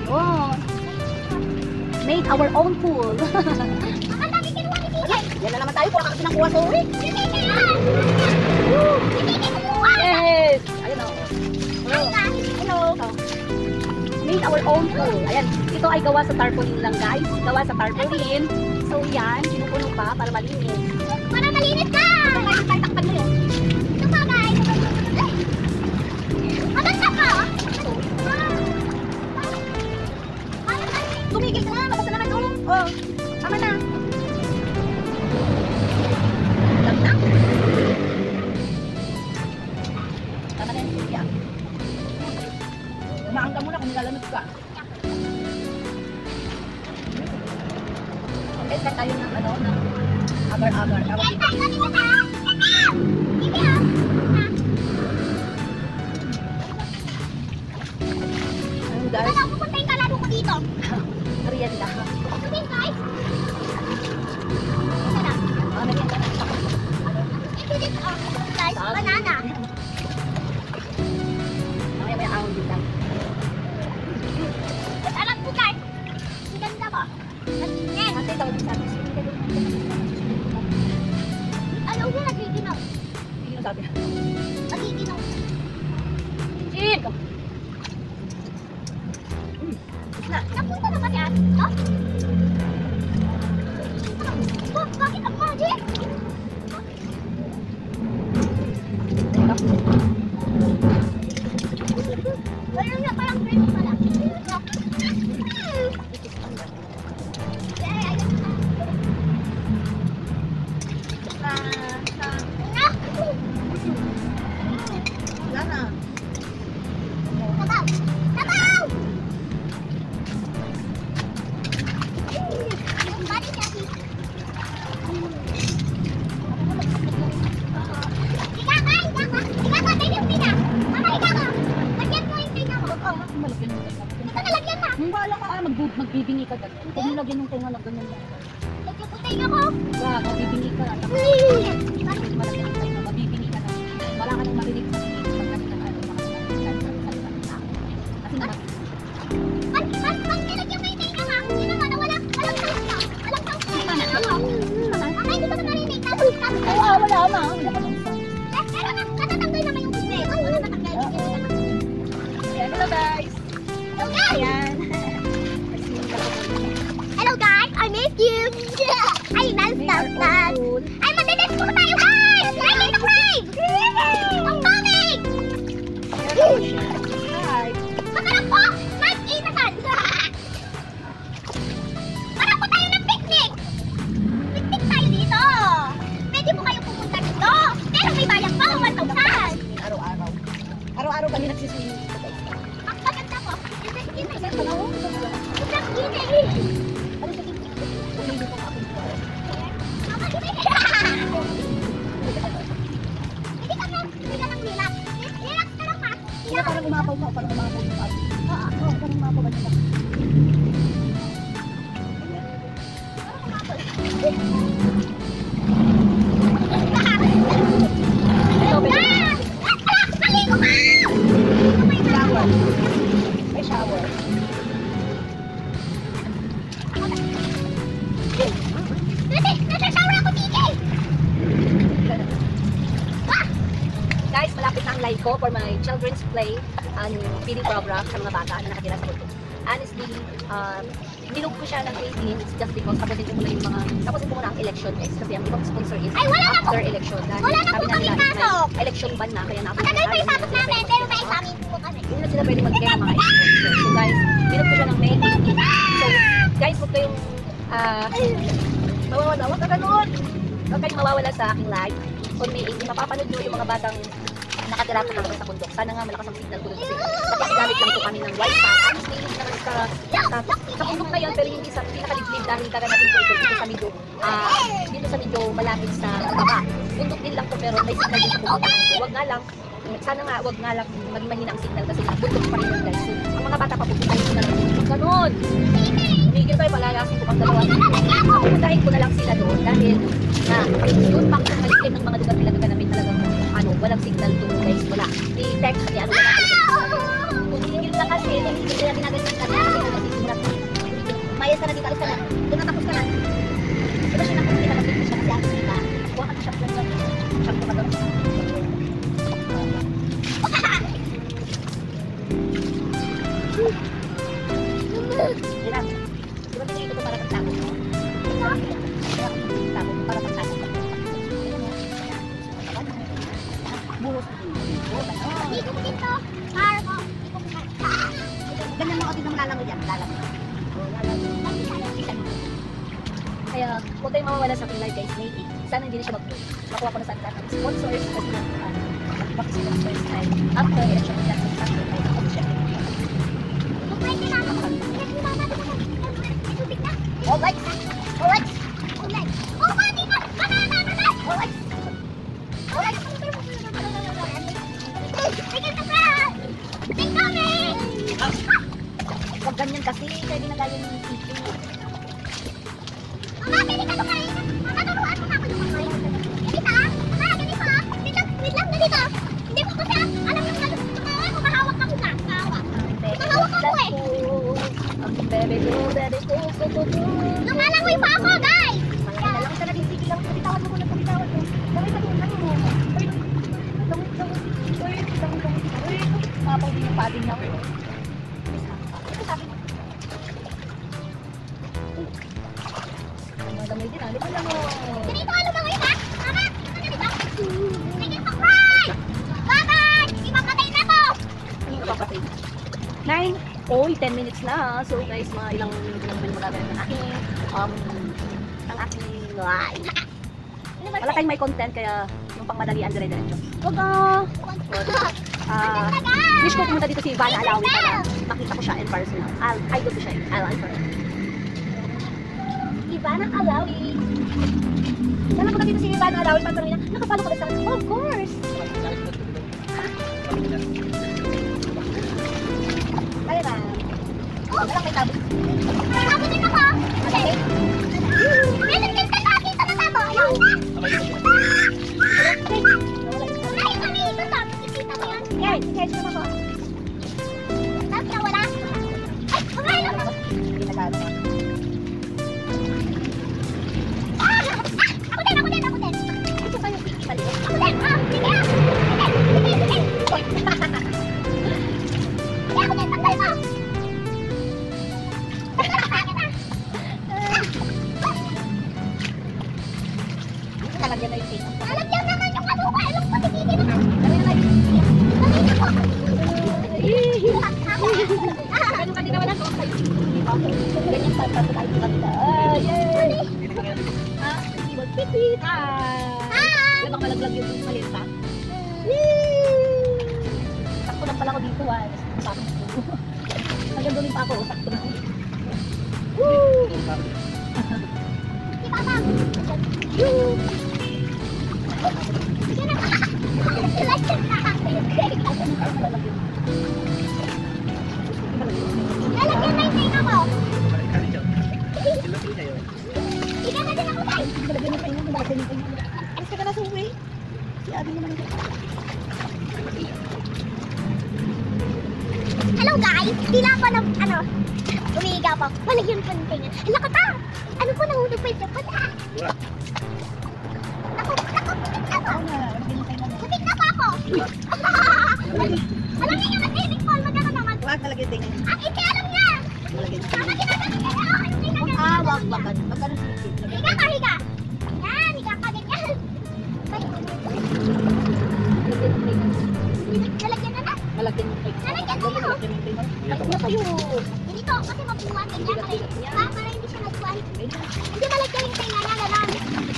Yun. Made our own pool. Ang dami kinuha ni Tite. Yan na naman tayo. Pura kasi nakuha sa uri. Si Tite yan. Si Tite kumuha. Yes! Ayun o. Hello. Made our own pool. Ayan. Ito ay gawa sa tarpaulin lang guys. Gawa sa tarpaulin. So yan. Pinupuno pa para malinis. Para malinis ka. Takpan mo yun. Ito pa guys. Maganda ka. Tumigil ka na. Mabasa naman ulo. Oh. Tama na. Tama na. Tama na yung yan. Umaang ka muna kung nilalamig ka. Okay, set tayo ng ano, ng agar-agar. Guys, tayo dito sa. Tite ah. Ayun guys. Wala, pupunta yung kalado ko dito. Merienda. Okay guys. Ito na. Merienda na. Ito dito. Guys, banana. Mamaya ahon din lang. At alam ko guys. Ang ganda ba? Yan. Ate, tawag din sa atin. Ano ko nagiginaw? Hindi mo sabi. Nagiginaw. Jim! Na. Napunta na ba si Ate? Oh? Bakit ang magic? Wala na parang friend pala. Wala na. Sabaw! Sabaw! Yung body niya, Ika ka! Ika ka! Ika ka! Tayo yung pina! Mama, ika ka! Lagyan mo yung pina mo. Malagyan mo. Ito na lagyan na! Bahala ka, magbibingi ka dyan. Huwag mo lagyan yung tenga na ganyan lang. Lagyan ko tayo ako! Wala, magbibingi ka. Malagyan ang tenga, mabibingi ka na. Wala ka nang marinig sa singit. Pag kanina ka, kasi naman, Pag nilagyan mo yung tenga ka, yun naman, walang sound ka. Walang sound ka. Ay, hindi ko na narinig. Tapos, wala na. Wala ka nang sound. pero natatanggal naman yung display. Ano natatanggal? Ayan, hello guys. Hello guys! Ayan. Hello guys! I miss you! Ay, nice stuff na! Ay, mag-dance po tayo guys! Right in the crave! Ang coming! Hi. Masarap po! Nice inasan! Parang po tayo ng picnic! Picnic tayo dito! Pwede po kayo pumunta dito! Pero may bayad pa, 1,000! Araw-araw. Araw-araw kami nagsiswimming dito guys. Ang maganda po! It's a skin Kasi pala, oh, ito pala. It's a skin eh! Ano sa tingin? Tumingin ko ako dito. Hindi ka na, hindi ka nang relax. Relax ka lang ha. Kaya parang umapaw ka, parang umapaw ka. Oo, parang umapaw ka dito. Maligo ka! Shower. May shower. Nasa-shower ako, TJ! Guys, malapit na ang live ko for my children's play and feeding program sa mga bata na nakatira sa bundok. Honestly, ninog ko siya ng 18 just because tapusin ko muna yung mga, tapusin ko muna ang election next kasi ang ibang sponsor is Ay, wala na po! after election. Dahil Wala na po sabi kami nila, pasok! may election ban na kaya Matagal pa yung pasok namin, pero may examin po kami. hindi na sila pwede mag-get ng mga sponsor. So guys, ninog ko siya ng May 18. So guys, huwag kayong mawawala. Huwag ka ganun! Huwag kayong mawawala sa aking live. On May 18, mapapanood nyo yung mga batang nakatira po naman sa bundok. Sana nga malakas ang signal ko doon kasi gamit lang po kami ng wifi. Honestly, hindi naman sa bundok na yun, pero hindi sa pinakaliblib dahil taga natin po ito dito sa medyo, dito sa medyo malapit sa baba. Bundok din lang po pero may signal din sa bundok. Huwag nga lang, sana nga wag nga lang maging mahina ang signal kasi bundok pa rin yun guys. So, ang mga bata pa pupuntahin ko na lang dito. Ganon! Tumigil kayo, palalasin ko pang dalawa. Pupuntahin ko na lang sila doon dahil na doon pa kung malikin ng mga lugar nila namin talagang walang signal doon guys, wala. I-text kasi wala talaga. Tumigil lang kasi, hindi sila ginaganyan ka na. Mayas ka na dito, alis ka na. Doon natapos ka na. Diba siya nakikita na siya kasi alis nila. Kuha ka na siya plan dyan. Siya ko magawin. Yan lang. Diba binigay ito para pagtapos mo? Tapos para pagtapos mo. Buhos mo dito. Dito ko dito. Para ko. Dito ko dito. Ganyan mo, o tignan mo lalangoy yan. Lalangoy. Kaya, huwag kayong mawawala sa aking live guys, Nate. Sana hindi na siya mag-vlog. Makuha ko na sa akin lahat ng sponsors kasi mag-sponsors ay after election niya sa Sunday ay ako siya. Pwede na ako. Tubig na. Alright! Alright! Alright. Oh, pwede na. Banana. Alright! Alright. Bigyan na ka. Take coming. Huwag ganyan kasi, kaya ginagaya ng TV. Mama, pwede ka kumain. Mama, turuan mo na ako yung kumain. Ganito ah. Mama, ganito ah. Wait lang, ganito. Hindi ko kasi alam yung tumawa ko. Mahawak ako na. Mahawak. Mahawak ako eh. Bebe ko, bebe ko, ko. Lumalangoy pa ako, guys. Kaya lang siya naging sige lang. Bitawan mo muna, bitawan mo. Gawin ka doon, ano mo. Mabaw din yung padding na ako. Ito sabi mo. Madamay din ah. Di ba lang mo? Ganito ka lumangoy ha? Mama, ano dito? Sige, subscribe. Bye-bye. Ipapatay na to. Ano ka papatay? 9. Oy, 10 minutes na. So guys, mga ilang minuto lang naman magagawin ng aking ang aking live. Wala tayong may content kaya yung pangmadalian dire-diretso. Gogo! Wish ko pumunta dito si Ivana Alawi para makita ko siya in personal. Idol ko siya in Ivana Alawi. Sana ko dito si Ivana Alawi para tanongin niya, nakapalo ka ba sa akin? Of course! Kaya na. Wala kay tabo. Ako din ako. Okay. Meron din sa akin sa matabo. Ayun. Ay, kami. Basta, makikita mo yan. Guys, guys, naman ko. Tapos nawala. Ay, kumain ako. Hindi nagano. Ako din. Ito kayo piki mali. Ako din. Sige. Sige. Oy. Ako din. Tagal mo. Talagyan na yung piki. Lalagyan naman yung ano ko. Alam ko, tigigil naman. Dali na yung piki. Dali na po. Ganun ka din naman ako. Ganyan pa tayo kanta. Yay! Keyboard pipit. Hi. Di ba malaglag yung maliit pa? Sakto lang pala ako dito Sakto. Hanggang doon pa ako. Sakto na. Woo! Si Papa. Lalagyan na yung tenga mo. Ika na din ako tayo. Malagyan ng pahinga. Malagyan ng pahinga. Alis ka na sa uwi. Si Abby naman. Hello guys, tila ako ng umiiga po. Malagyan po ng tenga. Hala ka ta! Ano po nahulog pa yung sapot ha? Naku, putik na po. Putik na po ako. Alam niya yung mag-edit call, magkano naman? Huwag malagyan ng pahinga. Ang iti alam niya. Malagyan ng Tama pahinga. ginagawa niya. Ano ginagawa Wag. niya? Magkano si Piki? Higa ka, higa. Yan, higa ka ganyan. Ay, lalagyan na na. Malagyan ng pahinga. Lalagyan na yun. Malagyan ng pahinga. Ay, na kayo. Ganito, kasi mabuhat ganyan. Para hindi siya nagbuhat. Hindi malagyan yung tenga niya, ganon.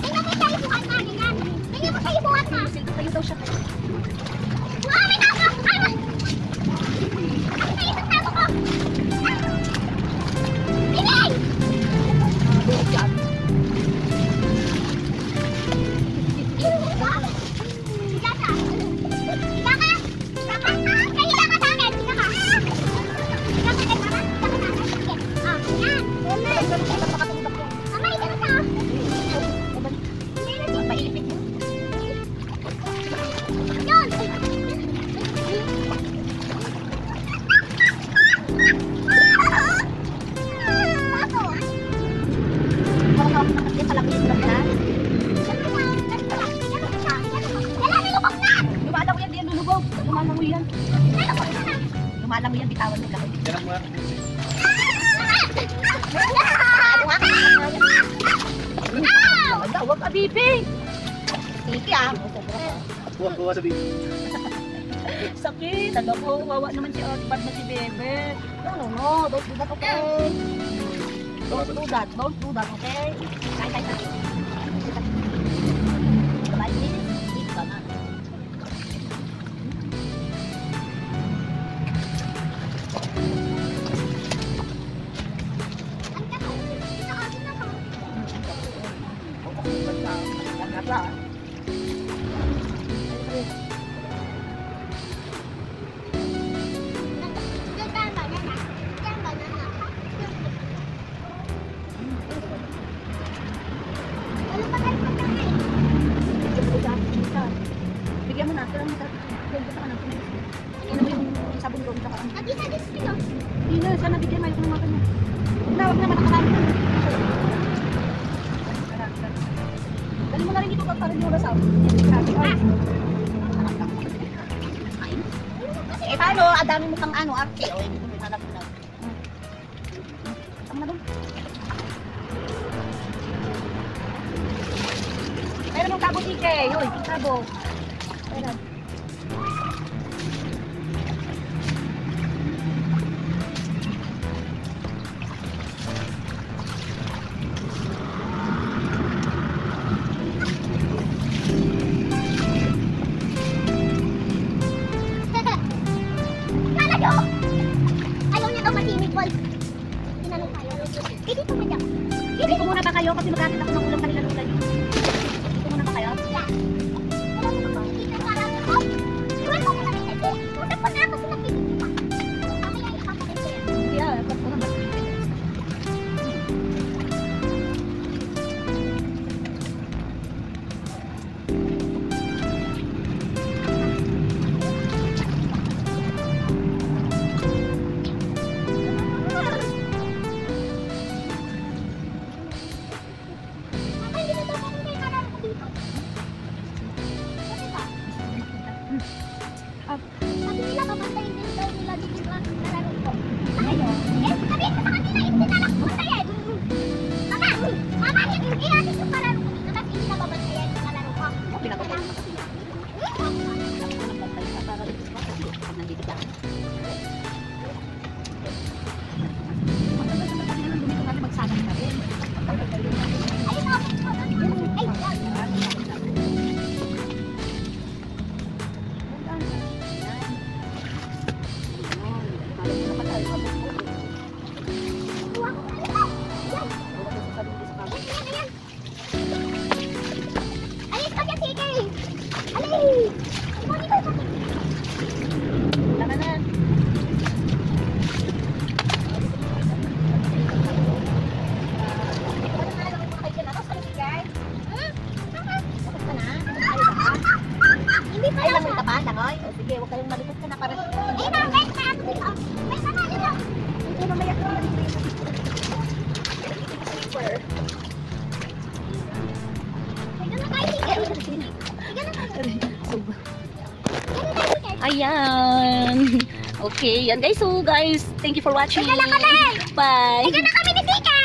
Tingnan mo siya ibuhat na, ganyan. Tingnan mo siya ibuhat na. Kayo daw siya. Wow, may tao ko! Ay, may isang tao ko! Biling! Higa ka! Higa ka! Higa ka! Kahiga ka sa akin! Higa ka! Higa ka din, mama! Higa ka sa akin! Sige. Yan! Mama, higa ka sa! Yun! Lumalang mo yan, bitawan mo lang. Yan ang mga. Huwag ka, bibi. Sige ah. Kuha sa bibig. Sakit. Taga po, wawa naman si Ate Bad na si Bebe. No. Don't do that, okay? Don't do that, okay? Kaya. Sabay din. Eat ka na. Bigyan mo na, pero doon ka na. Ano mo yung sabon doon sa kaan? Hindi na, sana bigyan mo yung mga kanya. Huwag naman nakarami na. Dali mo na rin dito para yung oras out. Eh paano, adami mo kang ano, arte. O, hindi mo alam mo na. Tama na doon. Meron ng tabo, Tike. Yun, tabo. Meron. Ayaw niya daw matimig, boy. Tinanong tayo. Eh, dito mo dyan. Hindi ko muna ba kayo kasi magkakit ako ng ulam kanila nila yun. Dito muna ba kayo? Yeah. Wala mo bang dito para mo? Iwan mo muna rin ito. Punta pa na ako sa nakikinig pa. Mamaya ipapakit ko yan. Hindi ah, ba't ko naman? Ay, hindi na daw ako may kararo ko dito. Bakit ba? Sabi nila, papantayin din daw nila dito ang kararo ko. Ayaw. Eh, sabihin ko sa kanila, hindi na lang papantayin. Mama, hindi natin yung kararo ko dito, tapos hindi na papantayin yung kararo ko. O, pinapatay mo kasi. Pinapatay ka para dito ka kasi pag nandito ka. Matagal naman kami naman dito natin magsalang ka rin. Ayun na ako. Ay, God. Kuha ko na lang. Yan. Alis ka dyan, sige. Alis. Kumain ka sa Hindi pa lang. Sige, huwag kayong malipot ka na para Ay, bakit? May ano dito? May sama dito. hindi mamaya ka na May ganun tayo, sige. May ganun tayo. Ganun tayo, sige. Ayan. Okay, yan guys. So guys, thank you for watching. May ganun kami. Bye. May ganun kami ni Tika.